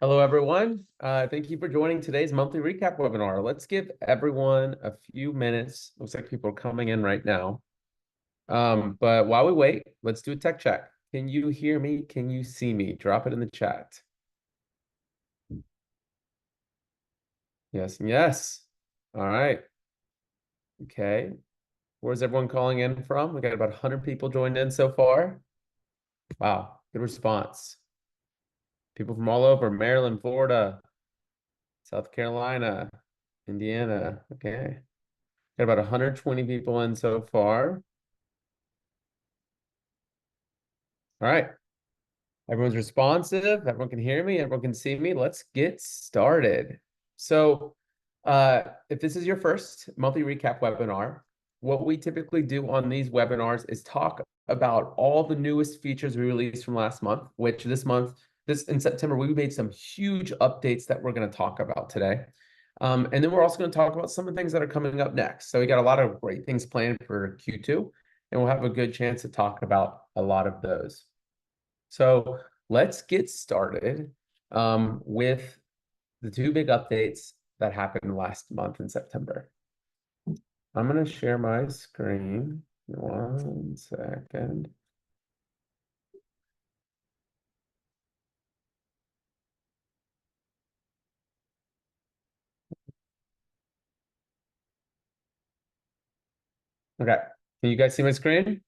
Hello, everyone. Thank you for joining today's monthly recap webinar. Let's give everyone a few minutes. Looks like people are coming in right now. But while we wait, let's do a tech check. Can you hear me? Can you see me? Drop it in the chat. Yes and yes. All right. Okay. Where's everyone calling in from? We got about 100 people joined in so far. Wow, good response. People from all over, Maryland, Florida, South Carolina, Indiana. Okay. Got about 120 people in so far. All right. Everyone's responsive. Everyone can hear me. Everyone can see me. Let's get started. So, if this is your first monthly recap webinar, what we typically do on these webinars is talk about all the newest features we released from last month, which this in September, we made some huge updates that we're going to talk about today. And then we're also going to talk about some of the things that are coming up next. So we got a lot of great things planned for Q2, and we'll have a good chance to talk about a lot of those. So let's get started with the two big updates that happened last month in September. I'm going to share my screen. 1 second. Okay. Can you guys see my screen?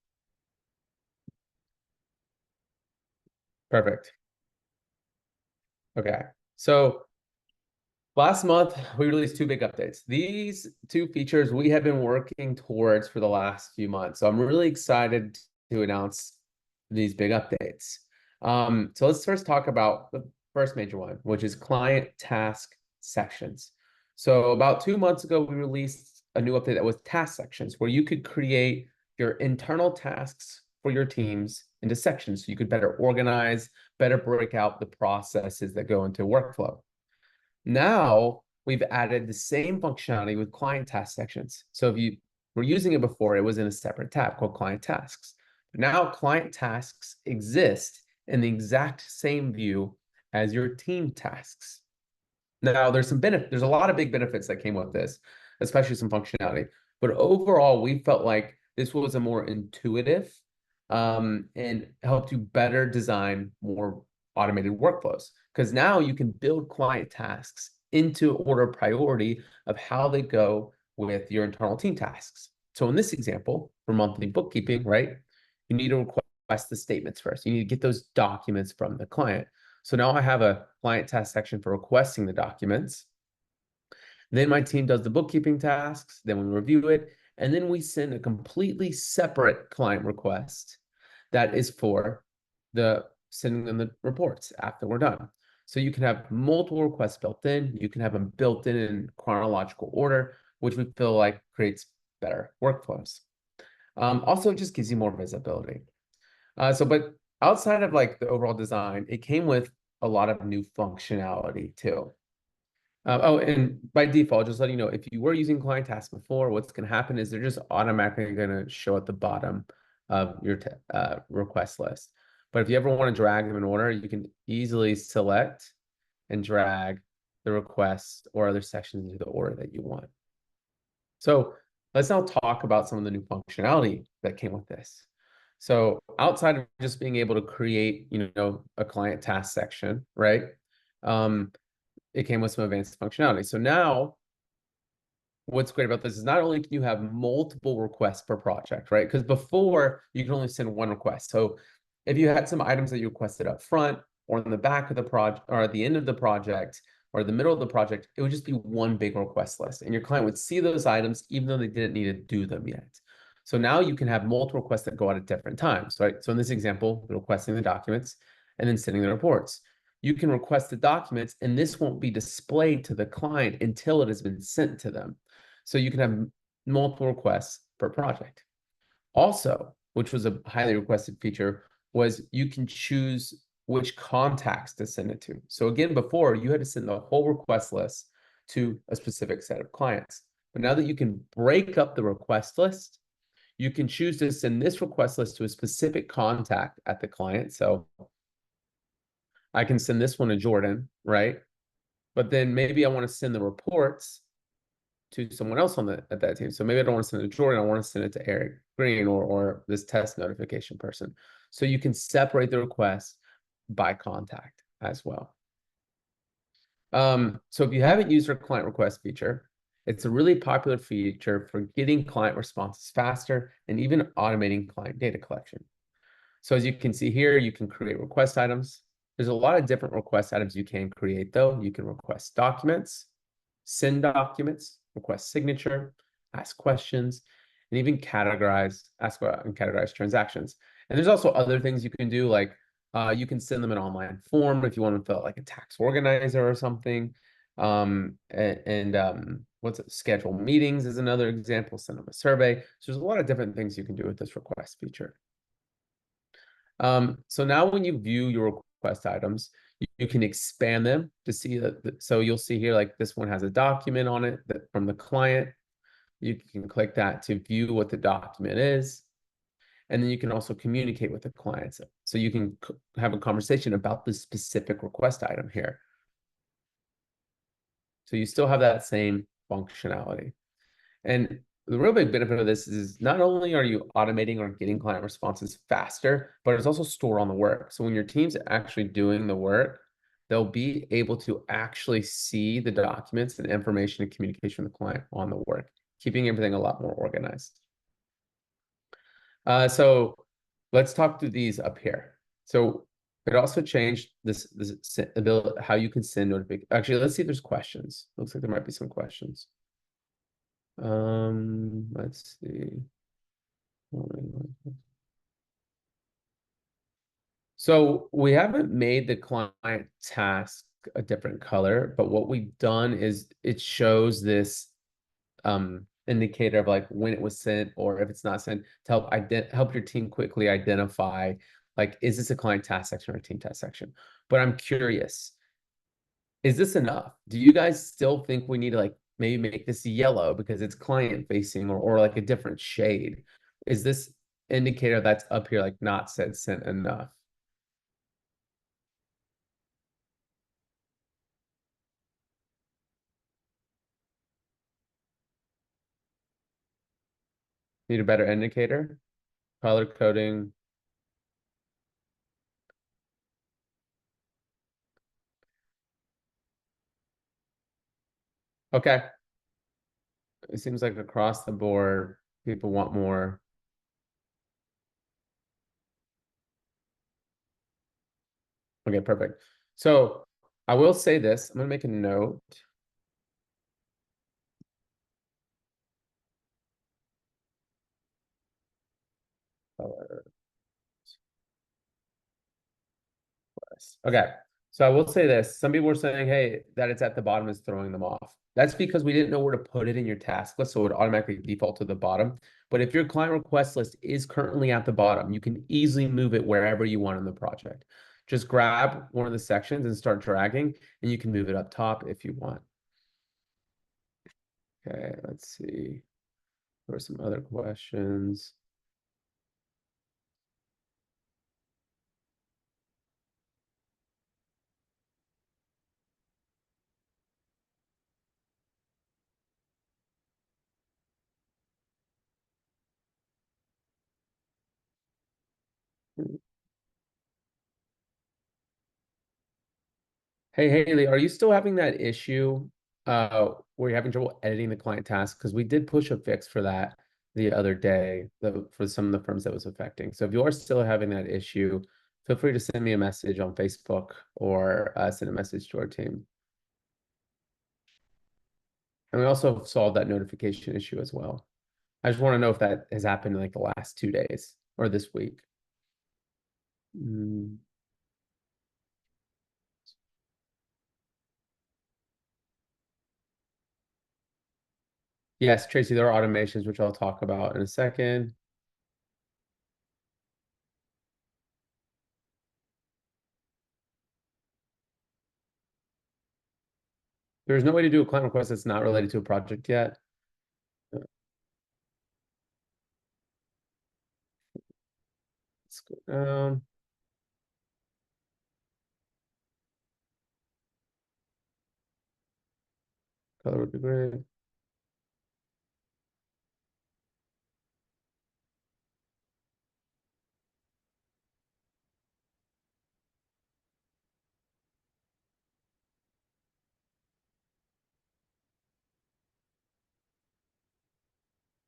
Perfect. Okay. So last month, we released two big updates. These two features we have been working towards for the last few months. So I'm really excited to announce these big updates. So let's first talk about the first major one, which is client task sections. So about 2 months ago, we released a new update that was task sections, where you could create your internal tasks for your teams into sections so you could better organize, better break out the processes that go into workflow. Now we've added the same functionality with client task sections. So if you were using it before, it was in a separate tab called client tasks. But now client tasks exist in the exact same view as your team tasks. Now there's a lot of big benefits that came with this, especially some functionality. But overall, we felt like this was a more intuitive and helped you better design more automated workflows. Because now you can build client tasks into order of priority of how they go with your internal team tasks. So in this example, for monthly bookkeeping, right, you need to request the statements first. You need to get those documents from the client. So now I have a client task section for requesting the documents. Then my team does the bookkeeping tasks. Then we review it. And then we send a completely separate client request that is for the sending them the reports after we're done. So you can have multiple requests built in. You can have them built in chronological order, which we feel like creates better workflows. Also, it just gives you more visibility. But outside of like the overall design, it came with a lot of new functionality too. And by default, just letting you know, if you were using client tasks before, what's going to happen is they're just automatically going to show at the bottom of your request list. But if you ever want to drag them in order, you can easily select and drag the requests or other sections into the order that you want. So let's now talk about some of the new functionality that came with this. So outside of just being able to create, a client task section, right? It came with some advanced functionality. So now what's great about this is not only can you have multiple requests per project, right? Because before you can only send one request. So if you had some items that you requested up front or in the back of the project or at the end of the project or the middle of the project, it would just be one big request list. And your client would see those items even though they didn't need to do them yet. So now you can have multiple requests that go out at different times, right? So in this example, requesting the documents and then sending the reports. You can request the documents and this won't be displayed to the client until it has been sent to them. So you can have multiple requests per project. Also, which was a highly requested feature, was you can choose which contacts to send it to. So again, before you had to send the whole request list to a specific set of clients. But now that you can break up the request list, you can choose to send this request list to a specific contact at the client. So I can send this one to Jordan, right? But then maybe I want to send the reports to someone else on the at that team. So maybe I don't want to send it to Jordan. I want to send it to Eric Green or this test notification person. So you can separate the request by contact as well. So if you haven't used our client request feature, it's a really popular feature for getting client responses faster and even automating client data collection. So as you can see here, you can create request items. There's a lot of different request items you can create though. You can request documents, send documents, request signature, ask questions, and even and categorize transactions. And there's also other things you can do, like you can send them an online form if you want to fill out like a tax organizer or something. What's it? Schedule meetings is another example. Send them a survey. So there's a lot of different things you can do with this request feature. So now when you view your request items, you can expand them to see that. So you'll see here, like this one has a document on it that from the client. You can click that to view what the document is. And then you can also communicate with the clients. So you can have a conversation about the specific request item here. So you still have that same functionality. And the real big benefit of this is not only are you automating or getting client responses faster, but it's also stored on the work. So when your team's actually doing the work, they'll be able to actually see the documents and information and communication with the client on the work, keeping everything a lot more organized. So let's talk through these up here. So it also changed this ability, how you can send notifications. Actually, let's see if there's questions. Looks like there might be some questions. Let's see. So we haven't made the client task a different color, but what we've done is it shows this indicator of like when it was sent or if it's not sent to help your team quickly identify like, is this a client task section or a team task section? But I'm curious, is this enough? Do you guys still think we need to like maybe make this yellow because it's client facing or like a different shade? Is this indicator that's up here like not said sent enough? Need a better indicator? Color coding. Okay. It seems like across the board, people want more. Okay, perfect. So I will say this. I'm gonna make a note. Color list. Okay. So I will say this. Some people were saying, hey, that it's at the bottom is throwing them off. That's because we didn't know where to put it in your task list, so it would automatically default to the bottom. But if your client request list is currently at the bottom, you can easily move it wherever you want in the project. Just grab one of the sections and start dragging, and you can move it up top if you want. Okay, let's see. There are some other questions. Hey, Haley, are you still having that issue where you're having trouble editing the client task? Because we did push a fix for that the other day for some of the firms that was affecting. So if you are still having that issue, feel free to send me a message on Facebook or send a message to our team. And we also solved that notification issue as well. I just want to know if that has happened in like the last 2 days or this week. Mm. Yes, Tracy, there are automations, which I'll talk about in a second. There's no way to do a client request that's not related to a project yet. Let's go down. Color would be great.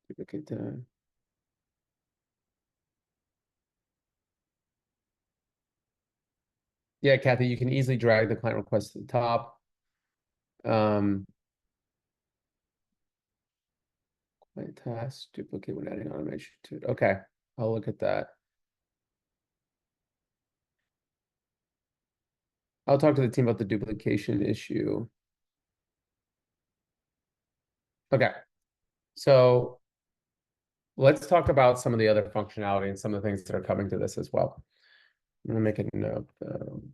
Duplicate that. Yeah, Kathy, you can easily drag the client request to the top. Um, client task, duplicate when adding automation to it. Okay, I'll look at that. I'll talk to the team about the duplication issue. Okay, so let's talk about some of the other functionality and some of the things that are coming to this as well. I'm gonna make a note,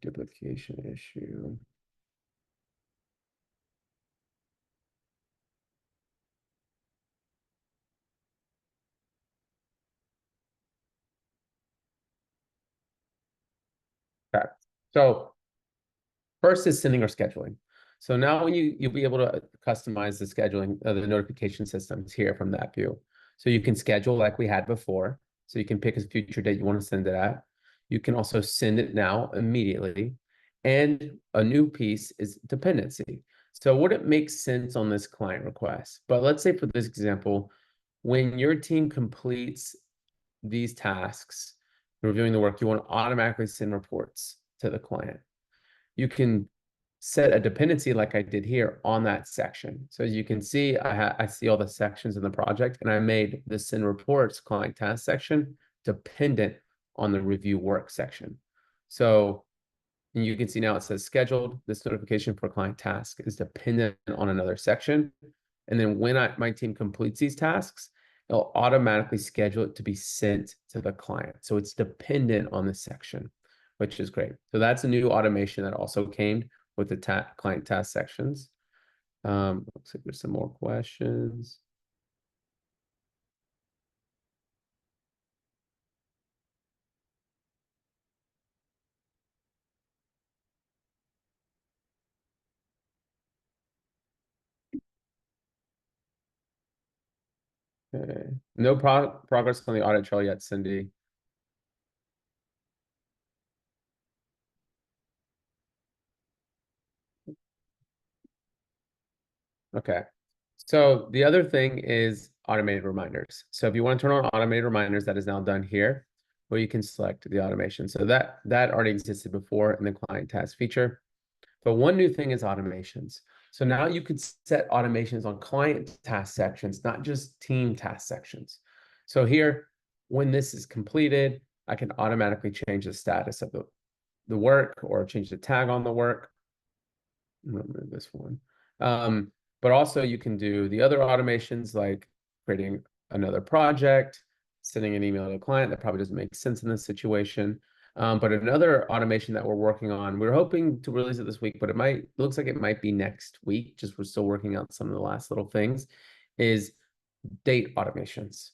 duplication issue. Okay, so first is sending or scheduling. So now when you'll be able to customize the scheduling of the notification systems here from that view. So you can schedule like we had before. So you can pick a future date you want to send it at. You can also send it now immediately. And a new piece is dependency. So would it make sense on this client request? But let's say for this example, when your team completes these tasks, reviewing the work, you want to automatically send reports to the client. You can set a dependency like I did here on that section. So as you can see, I see all the sections in the project, and I made the send reports client task section dependent on the review work section. So you can see now it says scheduled. This notification for client task is dependent on another section. And then when my team completes these tasks, it'll automatically schedule it to be sent to the client. So it's dependent on this section, which is great. So that's a new automation that also came with the client task sections. Looks like there's some more questions. Okay. No progress on the audit trail yet, Cindy. Okay. So the other thing is automated reminders. So if you want to turn on automated reminders, that is now done here, where you can select the automation. So that already existed before in the client task feature. But one new thing is automations. So now you could set automations on client task sections, not just team task sections. So here, when this is completed, I can automatically change the status of the work or change the tag on the work. Remember this one. But also you can do the other automations like creating another project, sending an email to a client. That probably doesn't make sense in this situation. But another automation that we're working on, we're hoping to release it this week, but looks like it might be next week. Just we're still working out some of the last little things, is date automations.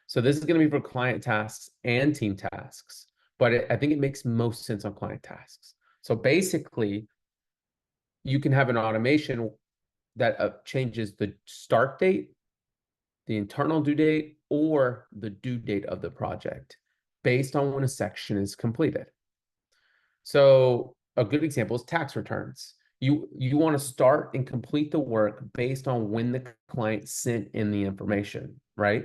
So this is going to be for client tasks and team tasks, but I think it makes most sense on client tasks. So basically, you can have an automation that changes the start date, the internal due date, or the due date of the project based on when a section is completed. So a good example is tax returns. You want to start and complete the work based on when the client sent in the information, right?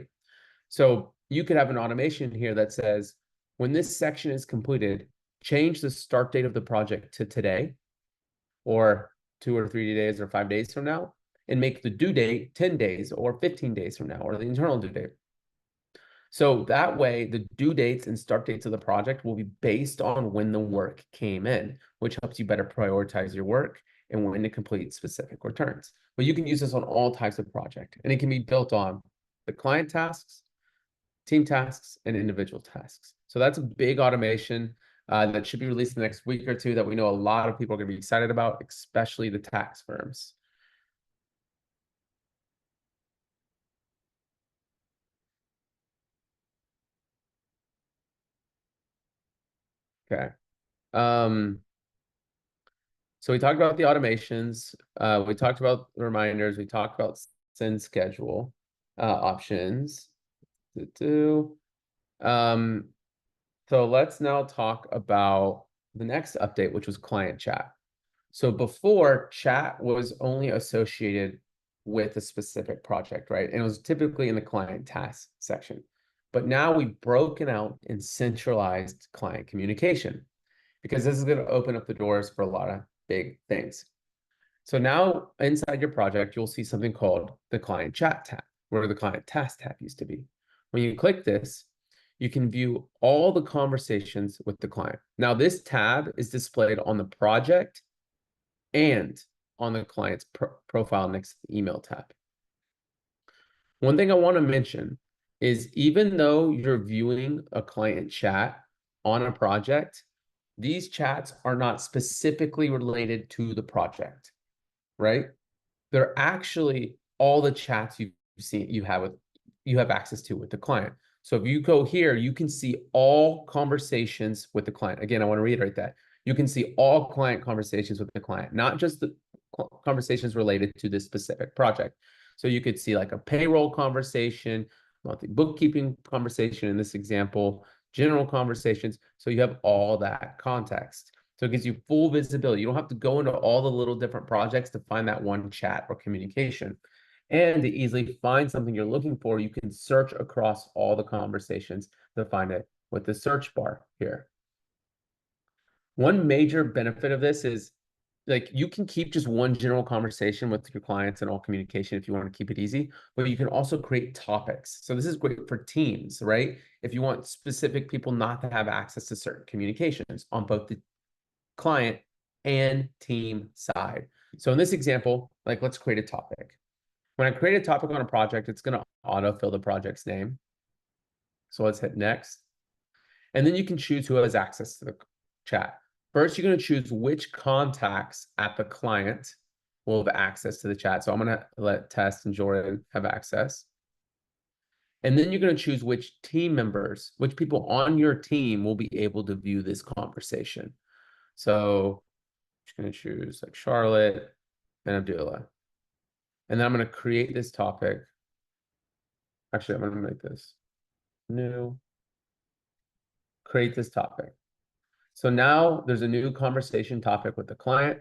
So you could have an automation here that says, when this section is completed, change the start date of the project to today, or 2 or 3 days or 5 days from now, and make the due date 10 days or 15 days from now, or the internal due date. So that way, the due dates and start dates of the project will be based on when the work came in, which helps you better prioritize your work and when to complete specific returns. But you can use this on all types of project, and it can be built on the client tasks, team tasks, and individual tasks. So that's a big automation that should be released in the next week or two that we know a lot of people are going to be excited about, especially the tax firms. Okay. Um, So we talked about the automations, we talked about the reminders, we talked about send schedule options. Um, so let's now talk about the next update, which was client chat. So before, chat was only associated with a specific project, right? And it was typically in the client task section. But now we've broken out in centralized client communication because this is going to open up the doors for a lot of big things. So now inside your project, you'll see something called the client chat tab, where the client task tab used to be. When you click this, you can view all the conversations with the client. Now, this tab is displayed on the project and on the client's profile next to the email tab. One thing I want to mention is even though you're viewing a client chat on a project, these chats are not specifically related to the project, right? They're actually all the chats you have access to with the client. So if you go here, you can see all conversations with the client. Again, I want to reiterate that. You can see all client conversations with the client, not just the conversations related to this specific project. So you could see like a payroll conversation, monthly bookkeeping conversation in this example, general conversations. So you have all that context. So it gives you full visibility. You don't have to go into all the little different projects to find that one chat or communication. And to easily find something you're looking for, you can search across all the conversations to find it with the search bar here. One major benefit of this is like you can keep just one general conversation with your clients and all communication if you want to keep it easy, but you can also create topics. So this is great for teams, right? If you want specific people not to have access to certain communications on both the client and team side. So in this example, like let's create a topic. When I create a topic on a project, it's going to autofill the project's name. So let's hit next. And then you can choose who has access to the chat. First, you're going to choose which contacts at the client will have access to the chat. So I'm going to let Tess and Jordan have access. And then you're going to choose which team members, which people on your team will be able to view this conversation. So I'm going to choose like Charlotte and Abdullah. And then I'm going to create this topic. Actually, I'm going to make this new, create this topic. So now there's a new conversation topic with the client.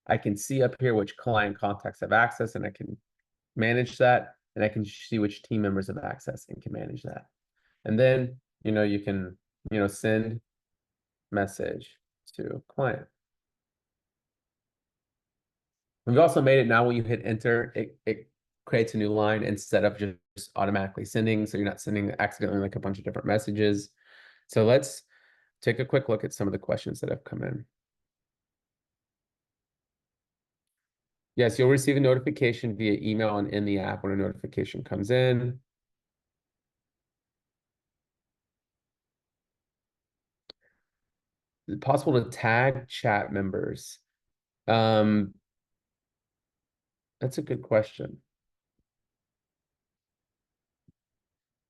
I can see up here which client contacts have access and I can manage that. And I can see which team members have access and can manage that. And then, you can, send message to client. We've also made it now when you hit enter, it creates a new line instead of just automatically sending. So you're not sending accidentally like a bunch of different messages. So let's take a quick look at some of the questions that have come in. Yes, you'll receive a notification via email and in the app when a notification comes in. Is it possible to tag chat members? That's a good question.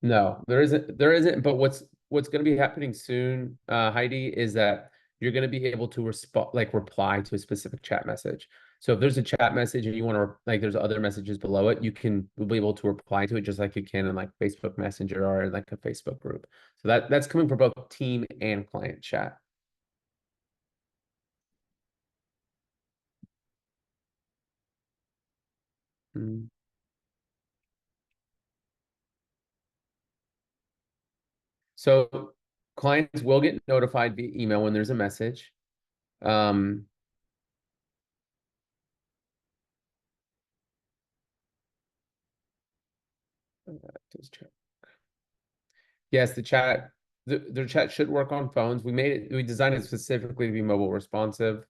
No, there isn't, but what's going to be happening soon, Heidi, is that you're going to be able to reply to a specific chat message. So if there's a chat message and you want to like there's other messages below it, you'll be able to reply to it just like you can in like Facebook Messenger or like a Facebook group. So that's coming for both team and client chat. Mm. So clients will get notified via email when there's a message. Um, just check. Yes, their chat should work on phones. We designed it specifically to be mobile responsive.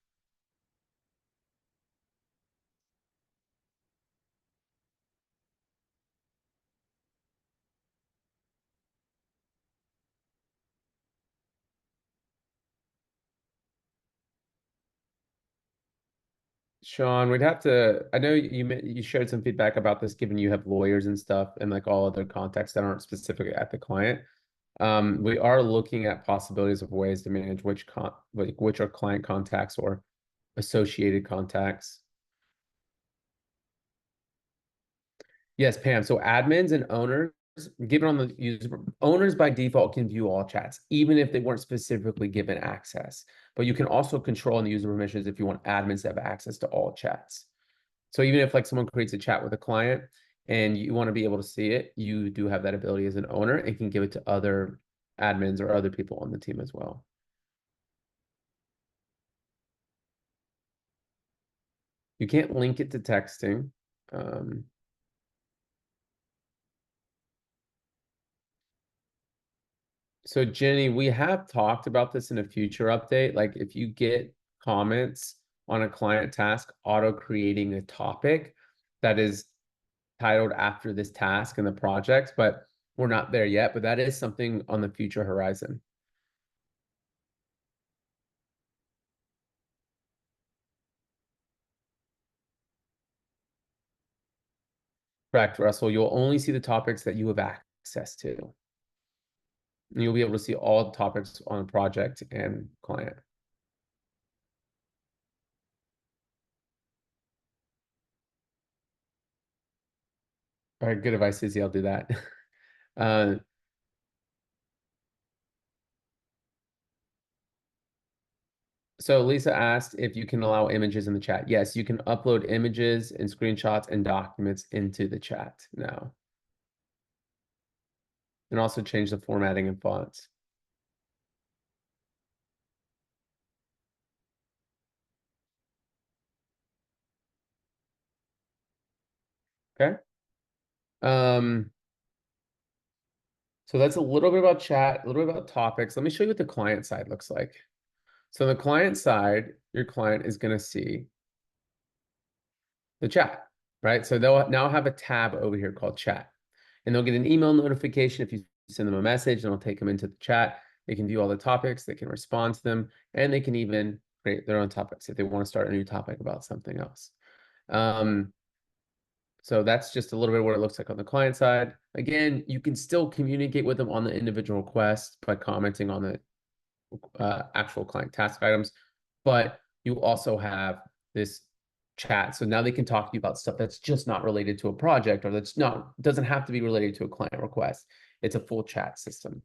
Sean, I know you shared some feedback about this, given you have lawyers and stuff and like all other contacts that aren't specifically at the client. We are looking at possibilities of ways to manage which are client contacts or associated contacts. Yes, Pam. So admins and owners, given on the user, owners by default can view all chats, even if they weren't specifically given access. But you can also control in the user permissions if you want admins to have access to all chats. So even if like someone creates a chat with a client and you want to be able to see it, you do have that ability as an owner and can give it to other admins or other people on the team as well. You can't link it to texting. Um, So Jenny, we have talked about this in a future update. Like if you get comments on a client task, auto creating a topic that is titled after this task in the project, but we're not there yet, but that is something on the future horizon. Correct, Russell. You'll only see the topics that you have access to. And you'll be able to see all topics on a project and client. All right, good advice, Izzy. I'll do that. Uh, So Lisa asked if you can allow images in the chat. Yes, you can upload images and screenshots and documents into the chat now. And also change the formatting and fonts. Okay. Um, so that's a little bit about chat, a little bit about topics. Let me show you what the client side looks like. So the client side, your client is going to see the chat, right? So they'll now have a tab over here called chat. And they'll get an email notification if you send them a message, and it'll take them into the chat. They can view all the topics, they can respond to them, and they can even create their own topics if they want to start a new topic about something else. So that's just a little bit of what it looks like on the client side. Again, you can still communicate with them on the individual request by commenting on the actual client task items, but you also have this chat. So now they can talk to you about stuff that's just not related to a project or that's not doesn't have to be related to a client request. It's a full chat system.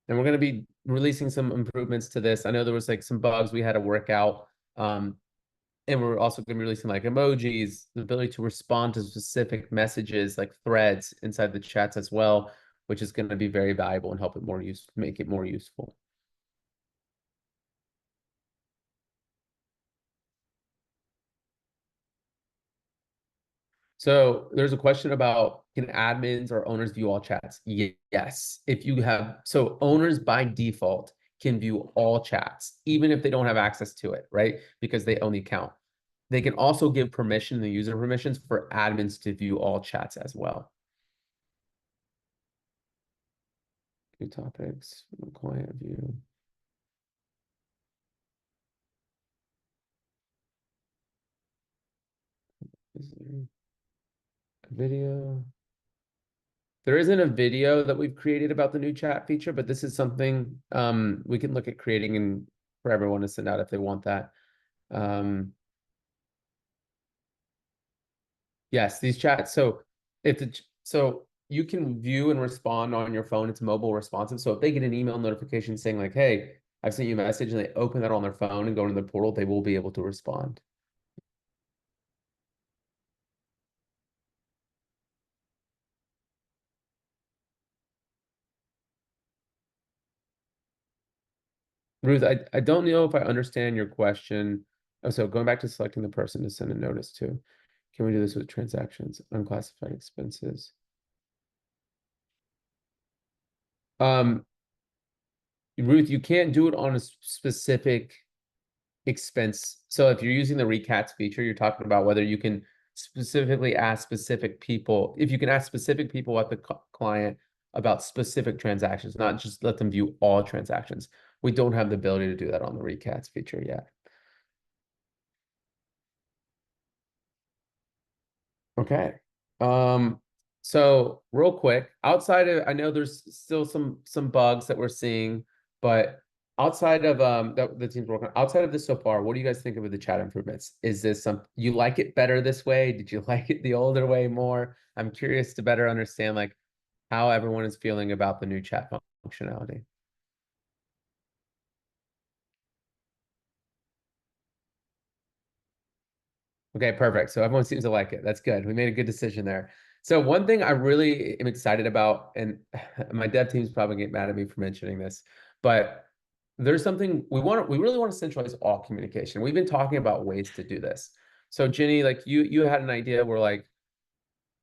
And we're going to be releasing some improvements to this. I know there was like some bugs we had to work out. And we're also going to be releasing like emojis, the ability to respond to specific messages like threads inside the chats as well, which is going to be very valuable and help it more use, make it more useful. So there's a question about can admins or owners view all chats? Yes. If you have, so owners by default can view all chats, even if they don't have access to it, right? Because they own the account. They can also give permission, the user permissions for admins to view all chats as well. New topics, client view. Is there a video? There isn't a video that we've created about the new chat feature, but this is something we can look at creating and for everyone to send out if they want that. Yes, these chats. So if the so you can view and respond on your phone. It's mobile responsive. So if they get an email notification saying like, "Hey, I've sent you a message," and they open that on their phone and go into the portal, they will be able to respond. Ruth, I don't know if I understand your question. Oh, so going back to selecting the person to send a notice to, can we do this with transactions, unclassified expenses? Um, Ruth, you can't do it on a specific expense. So if you're using the recats feature, you're talking about whether you can specifically ask specific people, if you can ask specific people at the client about specific transactions, not just let them view all transactions. We don't have the ability to do that on the recats feature yet. Okay. So real quick, outside of I know there's still some bugs that we're seeing, but outside of the team's working outside of this so far, what do you guys think of the chat improvements? Is this some you like it better this way? Did you like it the older way more? I'm curious to better understand like how everyone is feeling about the new chat functionality. Okay, perfect. So everyone seems to like it. That's good. We made a good decision there. So one thing I really am excited about, and my dev team's probably get mad at me for mentioning this, but there's something we really want to centralize all communication. We've been talking about ways to do this. So Jenny, like you had an idea where like,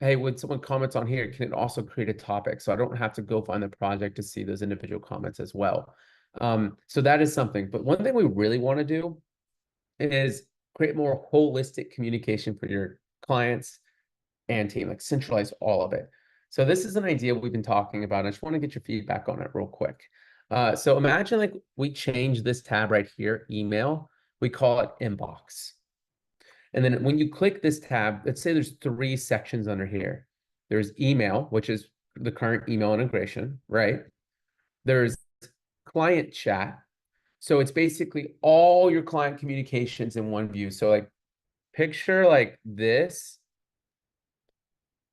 hey, when someone comments on here, can it also create a topic? So I don't have to go find the project to see those individual comments as well. So that is something. But one thing we really want to do is create more holistic communication for your clients and team, like centralize all of it. So this is an idea we've been talking about. I just want to get your feedback on it real quick. So imagine like we change this tab right here, email, we call it inbox. And then when you click this tab, let's say there's 3 sections under here. There's email, which is the current email integration, right? There's client chat. So it's basically all your client communications in one view. So like picture like this,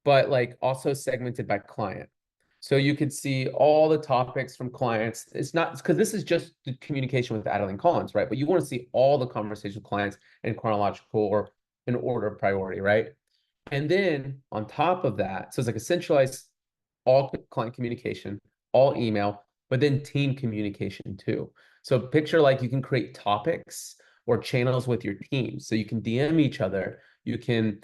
but like also segmented by client. So you could see all the topics from clients. It's not because this is just the communication with Adeline Collins, right? But you want to see all the conversations with clients in chronological or in order of priority, right? And then on top of that, so it's like a centralized all client communication, all email, but then team communication too. So picture like you can create topics or channels with your team. So you can DM each other. You can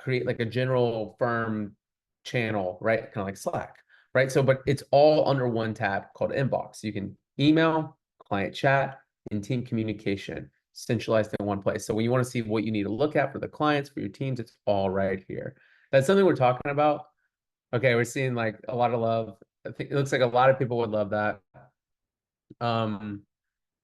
create like a general firm channel, right? Kind of like Slack, right? So, but it's all under one tab called inbox. You can email, client chat, and team communication centralized in one place. So when you want to see what you need to look at for the clients, for your teams, it's all right here. That's something we're talking about. Okay, we're seeing like a lot of love. I think it looks like a lot of people would love that. Um,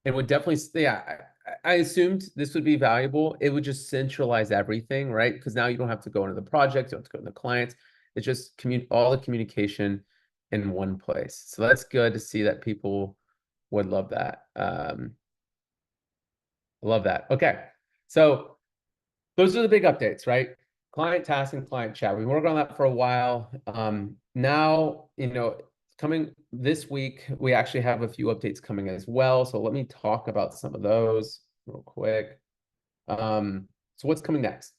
it would definitely, yeah, I assumed this would be valuable. It would just centralize everything, right? Because now you don't have to go into the project, you don't have to go into the clients. It's just all the communication in one place. So that's good to see that people would love that. Love that. Okay. So those are the big updates, right? Client task and client chat. We've been working on that for a while. Now, coming this week, we actually have a few updates coming as well. So let me talk about some of those real quick. So what's coming next?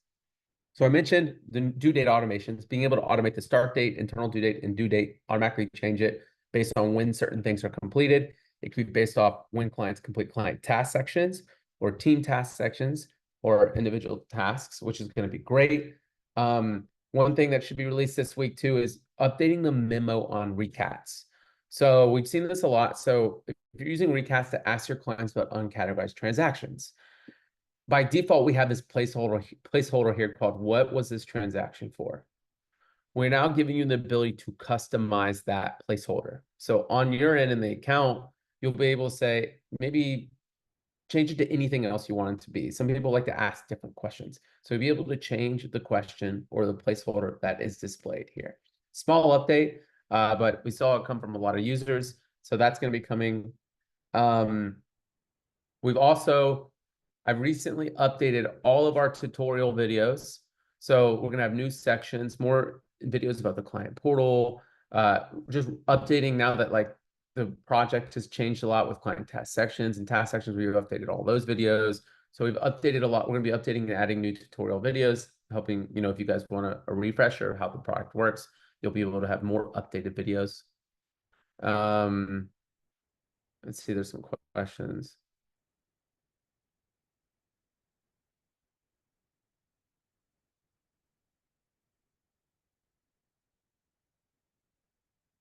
So I mentioned the due date automations, being able to automate the start date, internal due date, and due date, automatically change it based on when certain things are completed. It could be based off when clients complete client task sections or team task sections or individual tasks, which is going to be great. One thing that should be released this week too is updating the memo on recats. So we've seen this a lot. So if you're using recats to ask your clients about uncategorized transactions, by default, we have this placeholder here called what was this transaction for? We're now giving you the ability to customize that placeholder. So on your end in the account, you'll be able to say, maybe change it to anything else you want it to be. Some people like to ask different questions. So you'll be able to change the question or the placeholder that is displayed here. Small update, but we saw it come from a lot of users. So that's going to be coming. We've also I've recently updated all of our tutorial videos. So we're going to have new sections, more videos about the client portal, just updating now that like the project has changed a lot with client task sections and task sections. We've updated all those videos. So we've updated a lot. We're going to be updating and adding new tutorial videos, helping, if you guys want a refresher of how the product works, you'll be able to have more updated videos. Let's see, there's some questions.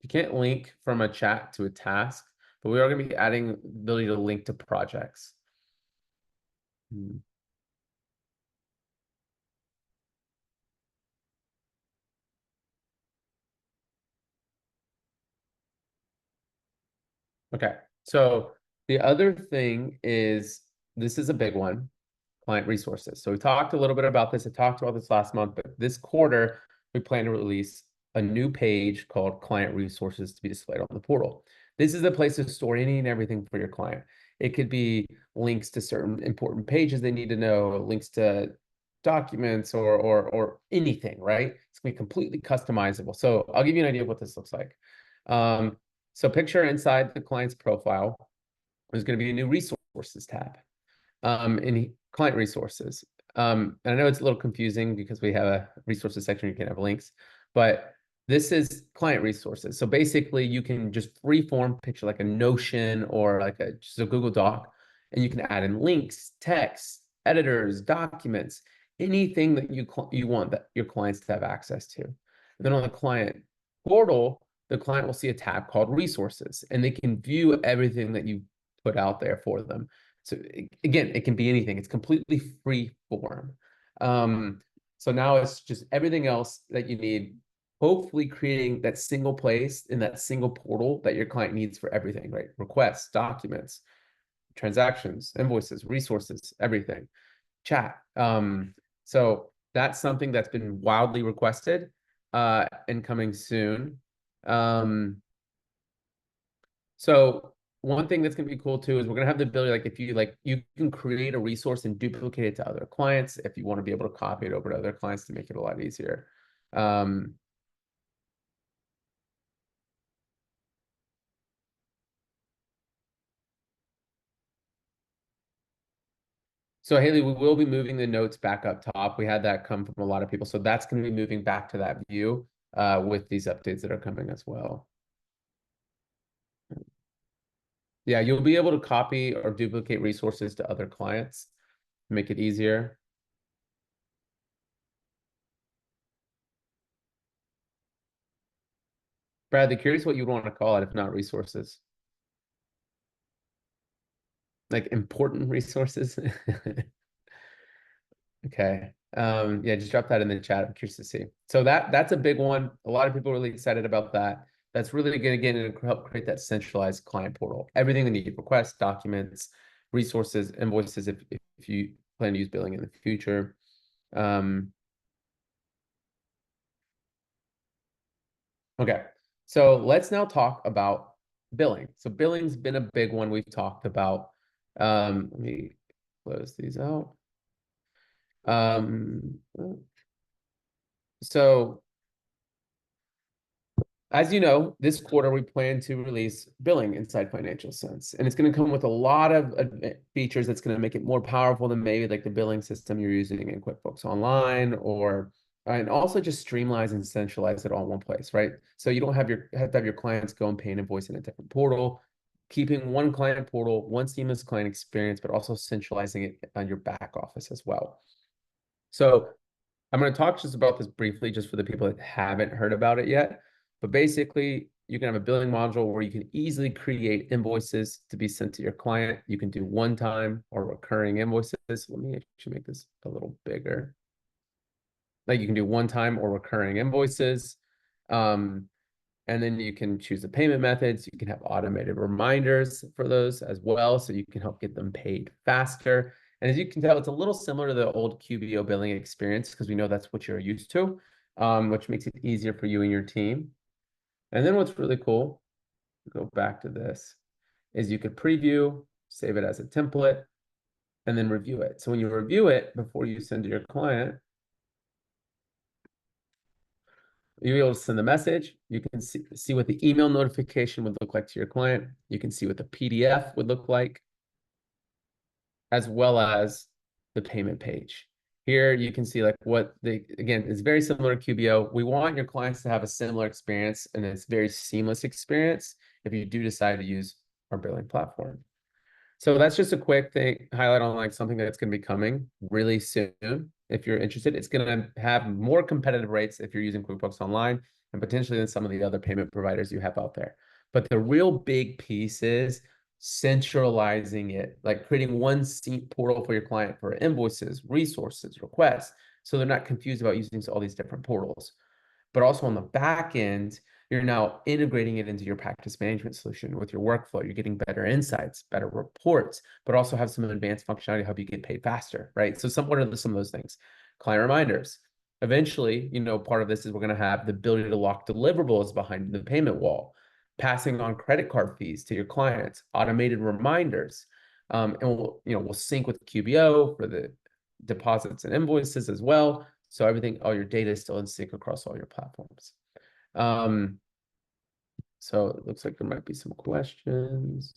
You can't link from a chat to a task, but we are going to be adding the ability to link to projects. Okay, so the other thing is, this is a big one, client resources. So we talked a little bit about this. I talked about this last month, but this quarter, we plan to release a new page called client resources to be displayed on the portal. This is the place to store any and everything for your client. It could be links to certain important pages they need to know, links to documents or anything, right? It's gonna be completely customizable. So I'll give you an idea of what this looks like. So picture inside the client's profile, there's going to be a new resources tab in client resources. And I know it's a little confusing because we have a resources section, you can have links, but this is client resources. So basically you can just freeform picture like a Notion or like just a Google Doc, and you can add in links, text, editors, documents, anything that you want that your clients to have access to. And then on the client portal, the client will see a tab called resources, and they can view everything that you put out there for them. So again, it can be anything. It's completely free form. So now it's just everything else that you need, hopefully creating that single place in that single portal that your client needs for everything, right? Requests, documents, transactions, invoices, resources, everything, chat. So that's something that's been wildly requested and coming soon. So one thing that's going to be cool too is we're going to have the ability, like if you like, you can create a resource and duplicate it to other clients if you want to be able to copy it over to other clients to make it a lot easier. So Haley, we will be moving the notes back up top. We had that come from a lot of people. So that's going to be moving back to that view with these updates that are coming as well. Yeah, you'll be able to copy or duplicate resources to other clients, make it easier. Bradley, curious what you'd want to call it if not resources. Like important resources. Okay. Yeah, just drop that in the chat. I'm curious to see. So that's a big one. A lot of people are really excited about that. That's really going to get in and help create that centralized client portal. Everything they need, requests, documents, resources, invoices, if you plan to use billing in the future. Okay. So let's now talk about billing. So billing's been a big one we've talked about. Let me close these out. Um, so as you know, this quarter we plan to release billing inside Financial Sense, and it's going to come with a lot of features that's going to make it more powerful than maybe like the billing system you're using in QuickBooks Online, or and also just streamlines and centralize it all in one place, right? So you don't have to have your clients go and pay an invoice in a different portal, keeping one client portal, one seamless client experience, but also centralizing it on your back office as well. So I'm going to talk just about this briefly, just for the people that haven't heard about it yet. But basically, you can have a billing module where you can easily create invoices to be sent to your client. You can do one-time or recurring invoices. Let me actually make this a little bigger. Like you can do one-time or recurring invoices. And then you can choose the payment methods. You can have automated reminders for those as well, so you can help get them paid faster. And as you can tell, it's a little similar to the old QBO billing experience because we know that's what you're used to, which makes it easier for you and your team. And then what's really cool, go back to this, is you could preview, save it as a template, and then review it. So when you review it before you send to your client, you'll be able to send the message. You can see what the email notification would look like to your client. You can see what the PDF would look like, as well as the payment page. Here you can see like what again, it's very similar to QBO. We want your clients to have a similar experience, and it's very seamless experience if you do decide to use our billing platform. So that's just a quick thing, highlight on like something that's going to be coming really soon. If you're interested, it's going to have more competitive rates if you're using QuickBooks Online and potentially than some of the other payment providers you have out there. But the real big piece is centralizing it, like creating one seat portal for your client for invoices, resources, requests, so they're not confused about using all these different portals. But also on the back end, you're now integrating it into your practice management solution with your workflow. You're getting better insights, better reports, but also have some advanced functionality to help you get paid faster, right? So what are some of those things? Client reminders. Eventually, part of this is we're going to have the ability to lock deliverables behind the payment wall. passing on credit card fees to your clients, automated reminders, and we'll sync with QBO for the deposits and invoices as well. So everything, all your data is still in sync across all your platforms. So it looks like there might be some questions.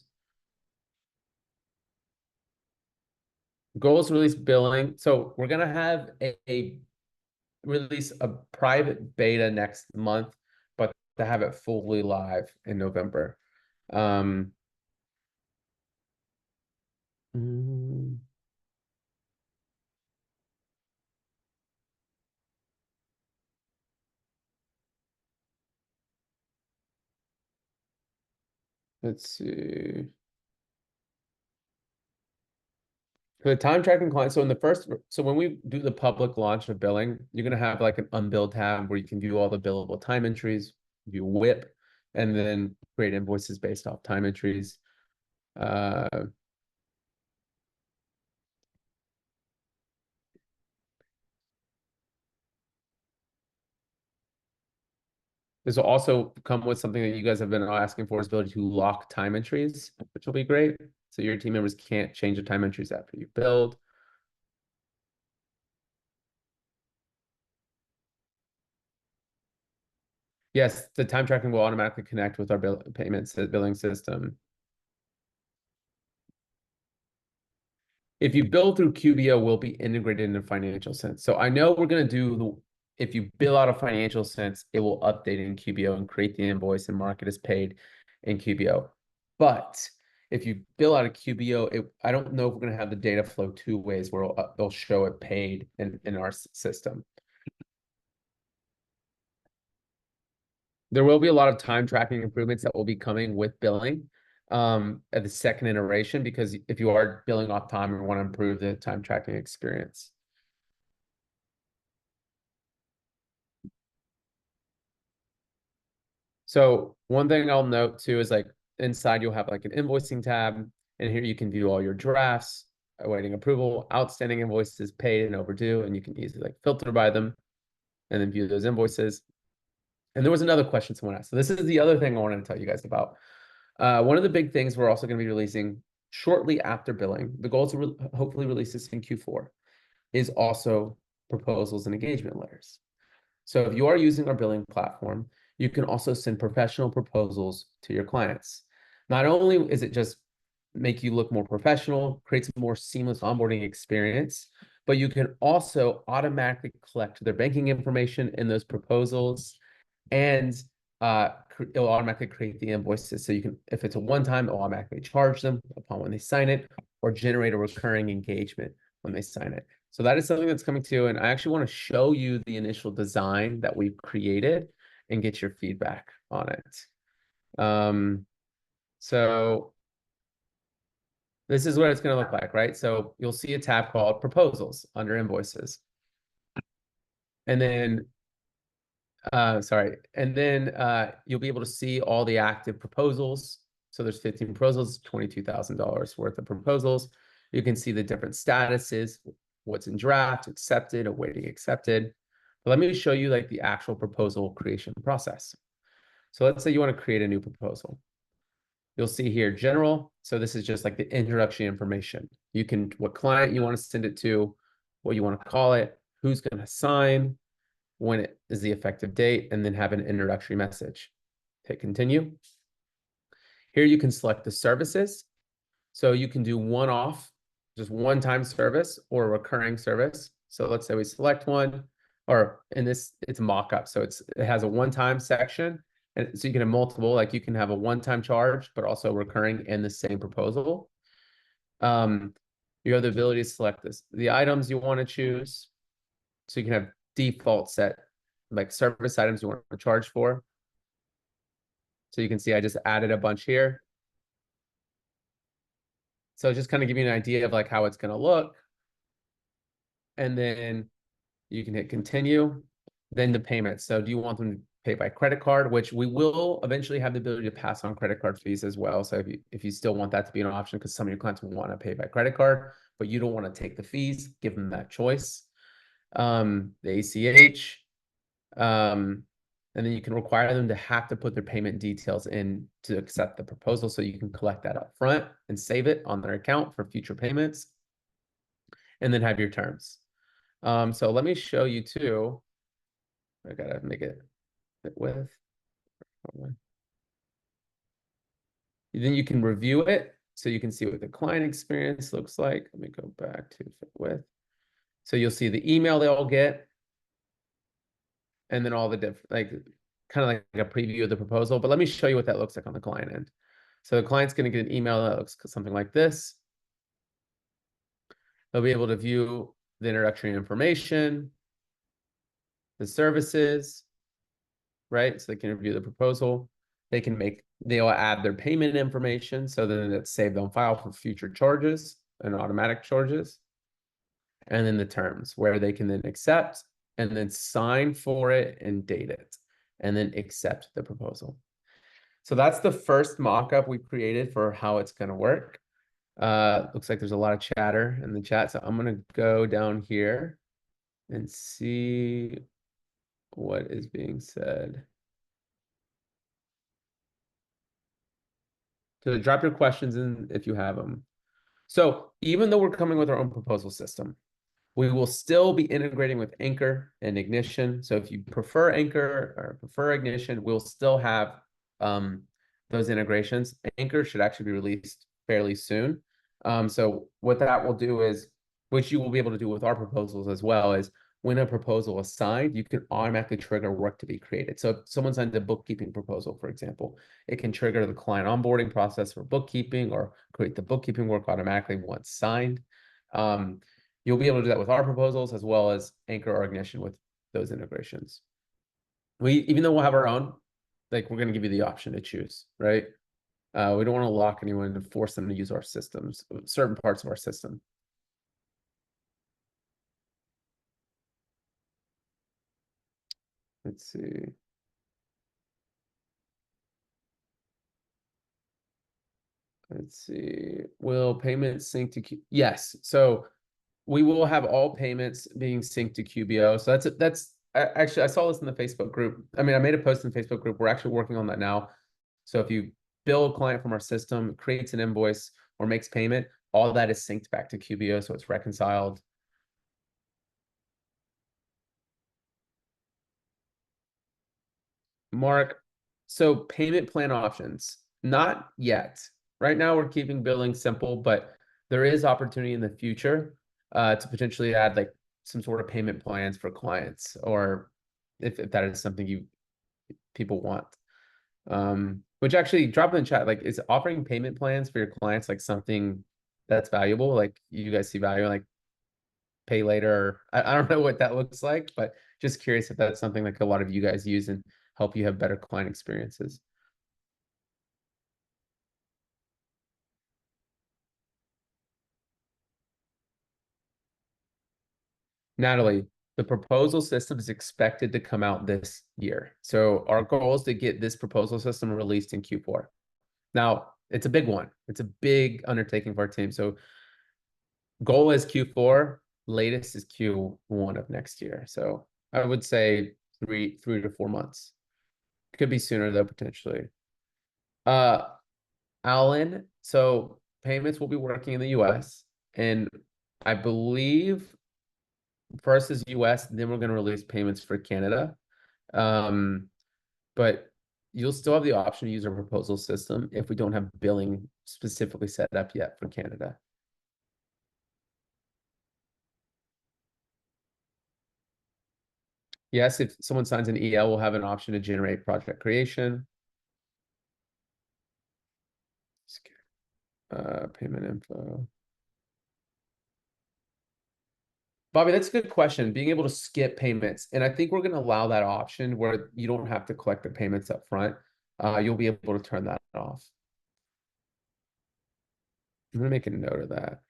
Goals release billing. So we're gonna have a release a private beta next month, but to have it fully live in November. Um, mm, let's see. For the time tracking client, so in the first, so when we do the public launch of billing, you're gonna have like an unbilled tab where you can view all the billable time entries, view WIP, and then create invoices based off time entries. Uh, this will also come with something that you guys have been asking for, is ability to lock time entries, which will be great. So your team members can't change the time entries after you build. Yes, the time tracking will automatically connect with our payments billing system. If you bill through QBO, will be integrated into Financial Sense. So I know we're going to do if you bill out of Financial Sense, it will update in QBO and create the invoice and mark it as paid in QBO. But if you bill out of QBO, I don't know if we're going to have the data flow two ways where they'll show it paid in our system. There will be a lot of time tracking improvements that will be coming with billing at the second iteration, because if you are billing off time, we want to improve the time tracking experience. So one thing I'll note too is like inside you'll have like an invoicing tab, and here you can view all your drafts, awaiting approval, outstanding invoices, paid and overdue, and you can easily like filter by them and then view those invoices. And there was another question someone asked. So this is the other thing I wanted to tell you guys about. One of the big things we're also going to be releasing shortly after billing, the goal is to hopefully release this in Q4, is also proposals and engagement letters. So if you are using our billing platform, you can also send professional proposals to your clients. Not only is it just make you look more professional, creates a more seamless onboarding experience, but you can also automatically collect their banking information in those proposals, and it'll automatically create the invoices. So you can, if it's a one-time, it'll automatically charge them upon when they sign it, or generate a recurring engagement when they sign it. So that is something that's coming to, and I actually want to show you the initial design that we've created and get your feedback on it. So this is what it's going to look like, right? So you'll see a tab called Proposals under Invoices. And then and then you'll be able to see all the active proposals. So there's 15 proposals, $22,000 worth of proposals. You can see the different statuses, what's in draft, accepted, awaiting accepted. But let me show you like the actual proposal creation process. So let's say you want to create a new proposal. You'll see here general. So this is just like the introductory information. You can, what client you want to send it to, what you want to call it, who's going to sign, when it is the effective date, and then have an introductory message. Hit continue. Here you can select the services. So you can do one-off, just one-time service, or a recurring service. So let's say we select one, or in this, it's a mock-up. So it has a one-time section. And so you can have multiple, like you can have a one-time charge, but also recurring in the same proposal. You have the ability to select the items you want to choose. So you can have default set, like service items you want to charge for. So you can see I just added a bunch here. So just kind of give you an idea of like how it's going to look. And then you can hit continue, then the payment. So do you want them to pay by credit card, which we will eventually have the ability to pass on credit card fees as well. So if you still want that to be an option, because some of your clients will want to pay by credit card, but you don't want to take the fees, give them that choice. The ACH, and And then you can require them to have to put their payment details in to accept the proposal. So you can collect that up front and save it on their account for future payments, and then have your terms. So let me show you too. I gotta make it fit width. Then you can review it so you can see what the client experience looks like. Let me go back to fit width. So you'll see the email they'll get, and then all the different, like kind of like a preview of the proposal. But let me show you what that looks like on the client end. So the client's going to get an email that looks something like this. They'll be able to view the introductory information, the services, right? So they can review the proposal. They'll add their payment information. So then it's saved on file for future charges and automatic charges. And then the terms where they can then accept and then sign for it and date it, and then accept the proposal. So that's the first mock-up we created for how it's going to work. Looks like there's a lot of chatter in the chat. So I'm going to go down here and see what is being said. So drop your questions in if you have them. So even though we're coming with our own proposal system, we will still be integrating with Anchor and Ignition. So if you prefer Anchor or prefer Ignition, we'll still have those integrations. Anchor should actually be released fairly soon. So what that will do is, which you will be able to do with our proposals as well, is when a proposal is signed, you can automatically trigger work to be created. So if someone signs a bookkeeping proposal, for example, it can trigger the client onboarding process for bookkeeping or create the bookkeeping work automatically once signed. You'll be able to do that with our proposals as well as Anchor or Ignition with those integrations. Even though we'll have our own, like we're going to give you the option to choose, right? We don't want to lock anyone and force them to use our systems, certain parts of our system. Let's see. Let's see. Will payments sync to Q? Yes. So we will have all payments being synced to QBO. So actually, I saw this in the Facebook group. I mean, I made a post in the Facebook group. We're actually working on that now. So if you bill a client from our system, creates an invoice or makes payment, all that is synced back to QBO. So it's reconciled. Mark, so payment plan options, not yet. Right now, we're keeping billing simple, but there is opportunity in the future to potentially add like some sort of payment plans for clients, or if that is something people want. Which actually drop in the chat, like is offering payment plans for your clients like something that's valuable? Like you guys see value, like pay later. I don't know what that looks like, but just curious if that's something like a lot of you guys use and help you have better client experiences. Natalie, the proposal system is expected to come out this year. So our goal is to get this proposal system released in Q4. Now, it's a big one. It's a big undertaking for our team. So goal is Q4, latest is Q1 of next year. So I would say three to 4 months. Could be sooner though, potentially. Alan, so payments will be working in the US, and I believe first is US, then we're going to release payments for Canada. But you'll still have the option to use our proposal system if we don't have billing specifically set up yet for Canada. Yes, if someone signs an EL, we'll have an option to generate project creation. Payment info. Bobby, that's a good question. Being able to skip payments. And I think we're going to allow that option where you don't have to collect the payments up front. You'll be able to turn that off. I'm going to make a note of that.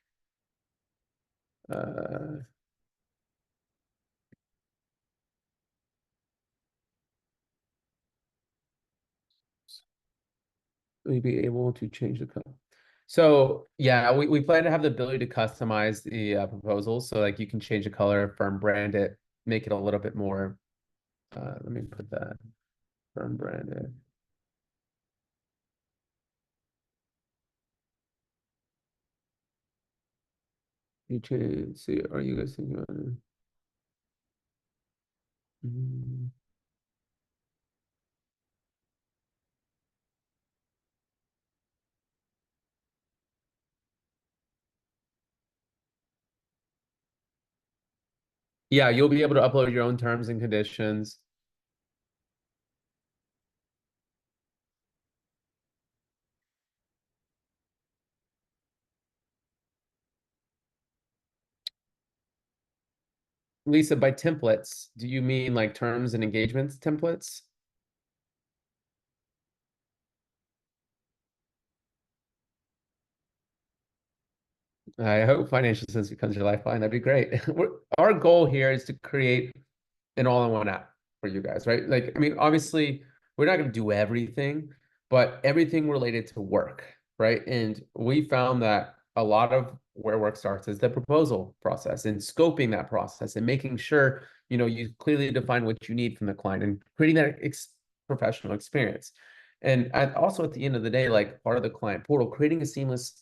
Will be able to change the code. So yeah, we plan to have the ability to customize the proposals. So like you can change the color, firm brand it, make it a little bit more. Let me put that. Firm branded. You change, see, are you guys thinking about it? Mm. Yeah, you'll be able to upload your own terms and conditions. Lisa, by templates, do you mean like terms and engagements templates? I hope financial sense becomes your lifeline. That'd be great. Our goal here is to create an all-in-one app for you guys, right? Like, I mean, obviously, we're not going to do everything, but everything related to work, right? And we found that a lot of where work starts is the proposal process and scoping that process and making sure, you clearly define what you need from the client and creating that professional experience. And also at the end of the day, like part of the client portal, creating a seamless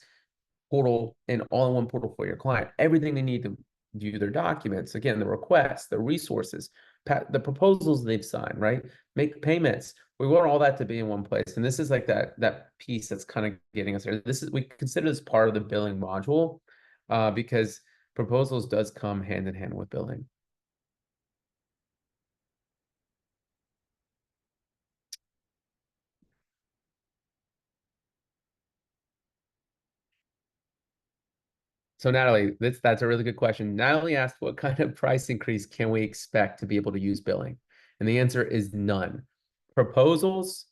portal and all-in-one portal for your client. Everything they need to view their documents, again, the requests, the resources, the proposals they've signed, right? Make payments. We want all that to be in one place. And this is like that piece that's kind of getting us there. We consider this part of the billing module because proposals does come hand in hand with billing. So Natalie, that's a really good question. Natalie asked, what kind of price increase can we expect to be able to use billing? And the answer is none. Proposals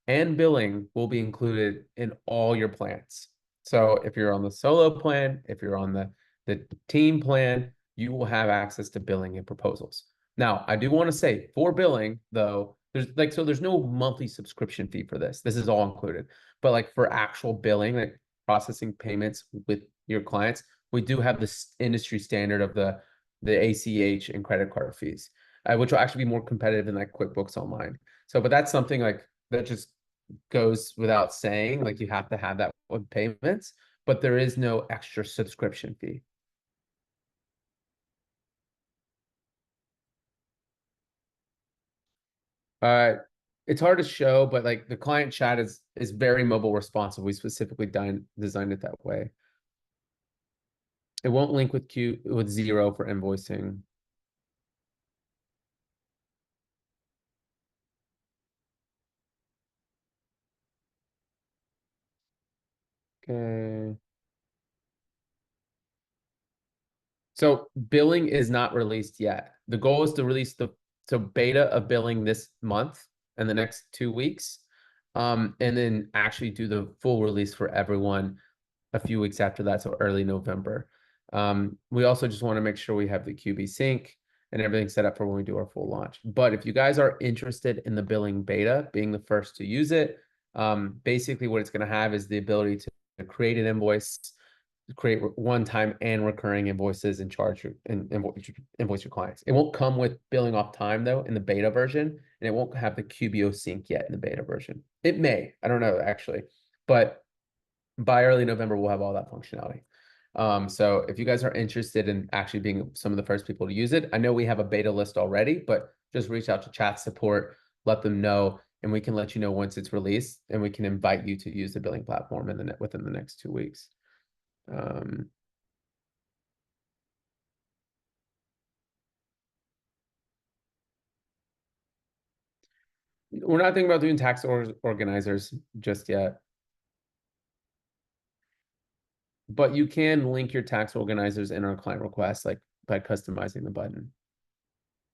and billing will be included in all your plans. So if you're on the solo plan, if you're on the team plan, you will have access to billing and proposals. Now, I do want to say for billing, though, there's no monthly subscription fee for this. This is all included. But like for actual billing, like processing payments with your clients, we do have this industry standard of the ACH and credit card fees, which will actually be more competitive than like QuickBooks Online. So, but that's something like that just goes without saying. Like you have to have that with payments, but there is no extra subscription fee. Uh, it's hard to show, but like the client chat is very mobile responsive. We specifically designed it that way. It won't link with Q with Zero for invoicing. Okay. So billing is not released yet. The goal is to release the beta of billing this month and the next 2 weeks, and then actually do the full release for everyone a few weeks after that, so early November. We also just want to make sure we have the QB sync and everything set up for when we do our full launch. But if you guys are interested in the billing beta, being the first to use it, basically what it's going to have is the ability to create an invoice, create one-time and recurring invoices and charge and invoice your clients. It won't come with billing off time though in the beta version, and it won't have the QBO sync yet in the beta version. It may, I don't know actually, but by early November we'll have all that functionality. So if you guys are interested in actually being some of the first people to use it, I know we have a beta list already, but just reach out to chat support, let them know, and we can let you know once it's released, and we can invite you to use the billing platform within the next 2 weeks. Um, we're not thinking about doing tax organizers just yet, but you can link your tax organizers in our client request, like by customizing the button.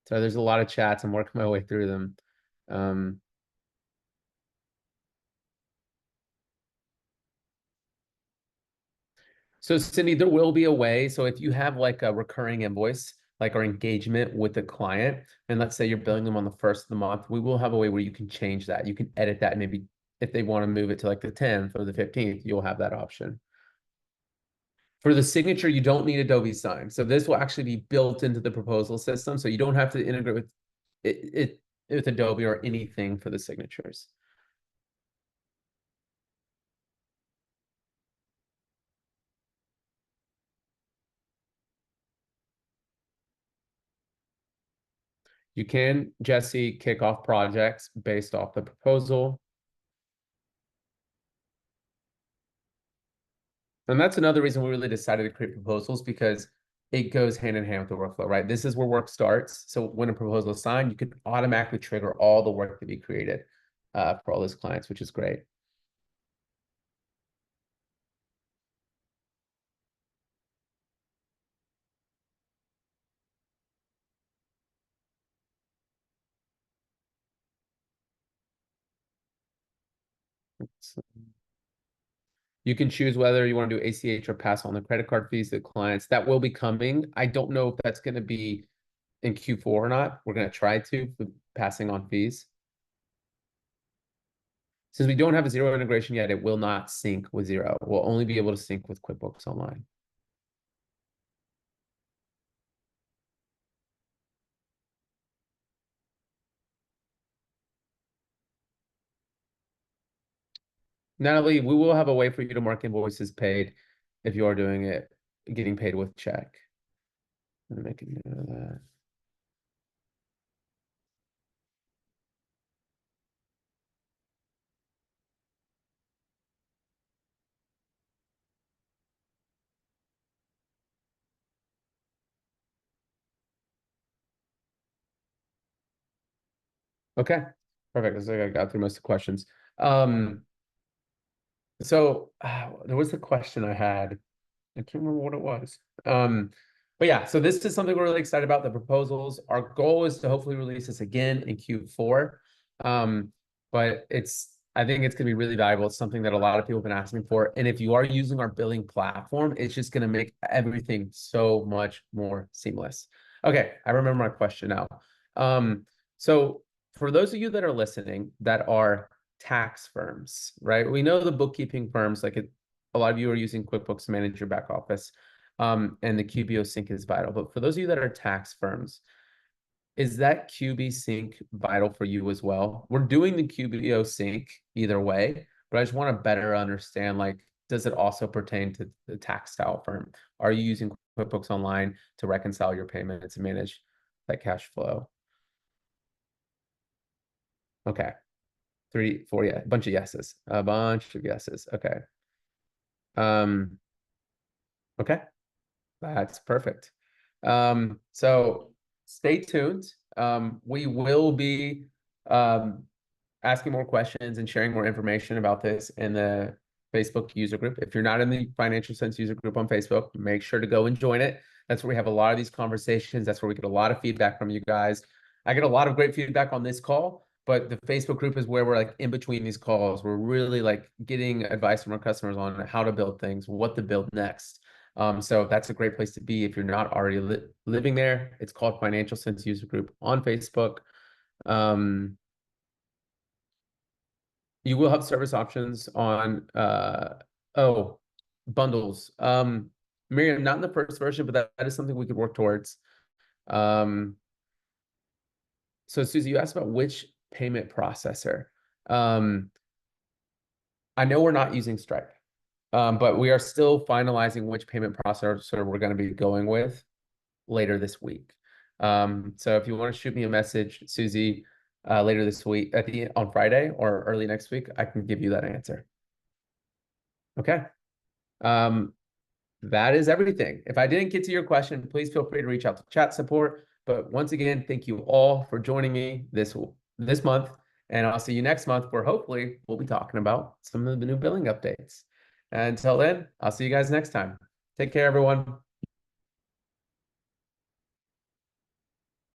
So there's a lot of chats. I'm working my way through them. Um, so Cindy, there will be a way. So if you have like a recurring invoice, like our engagement with the client, and let's say you're billing them on the first of the month, we will have a way where you can change that. You can edit that. Maybe if they want to move it to like the 10th or the 15th, you'll have that option. For the signature, you don't need Adobe Sign. So this will actually be built into the proposal system. So you don't have to integrate with it. with Adobe or anything for the signatures. You can, Jesse, kick off projects based off the proposal. And that's another reason we really decided to create proposals, because it goes hand in hand with the workflow, right? This is where work starts. So when a proposal is signed, you can automatically trigger all the work to be created for all those clients, which is great. So you can choose whether you want to do ACH or pass on the credit card fees to clients. That will be coming. I don't know if that's going to be in Q4 or not. We're going to try to with passing on fees. Since we don't have a Xero integration yet, it will not sync with Xero. We'll only be able to sync with QuickBooks Online. Natalie, we will have a way for you to mark invoices paid if you are doing it, getting paid with check. I'm gonna make a note of that. Okay, perfect. Looks like I got through most of the questions. So there was a question I had. I can't remember what it was. But yeah, so this is something we're really excited about, the proposals. Our goal is to hopefully release this again in Q4. But I think it's gonna be really valuable. It's something that a lot of people have been asking for. And if you are using our billing platform, it's just gonna make everything so much more seamless. Okay, I remember my question now. So for those of you that are listening that are tax firms, right? We know the bookkeeping firms, a lot of you are using QuickBooks to manage your back office, and the QBO sync is vital. But for those of you that are tax firms, is that QB sync vital for you as well? We're doing the QBO sync either way, but I just want to better understand, like, does it also pertain to the tax style firm? Are you using QuickBooks Online to reconcile your payments and manage that cash flow? Okay. 3, 4, yeah, a bunch of yeses. A bunch of yeses. Okay. Um, okay. That's perfect. So stay tuned. We will be asking more questions and sharing more information about this in the Facebook user group. If you're not in the Financial Sense user group on Facebook, make sure to go and join it. That's where we have a lot of these conversations. That's where we get a lot of feedback from you guys. I get a lot of great feedback on this call, but the Facebook group is where we're like in between these calls. We're really like getting advice from our customers on how to build things, what to build next. So that's a great place to be if you're not already living there. It's called Financial Sense User Group on Facebook. You will have service options on bundles. Miriam, not in the first version, but that is something we could work towards. So Susie, you asked about which payment processor. I know we're not using Stripe, but we are still finalizing which payment processor we're going to be going with later this week. So if you want to shoot me a message, Susie, later this week on Friday or early next week, I can give you that answer. Okay. That is everything. If I didn't get to your question, please feel free to reach out to chat support. But once again, thank you all for joining me this month, and I'll see you next month where hopefully we'll be talking about some of the new billing updates. Until then, I'll see you guys next time. Take care, everyone.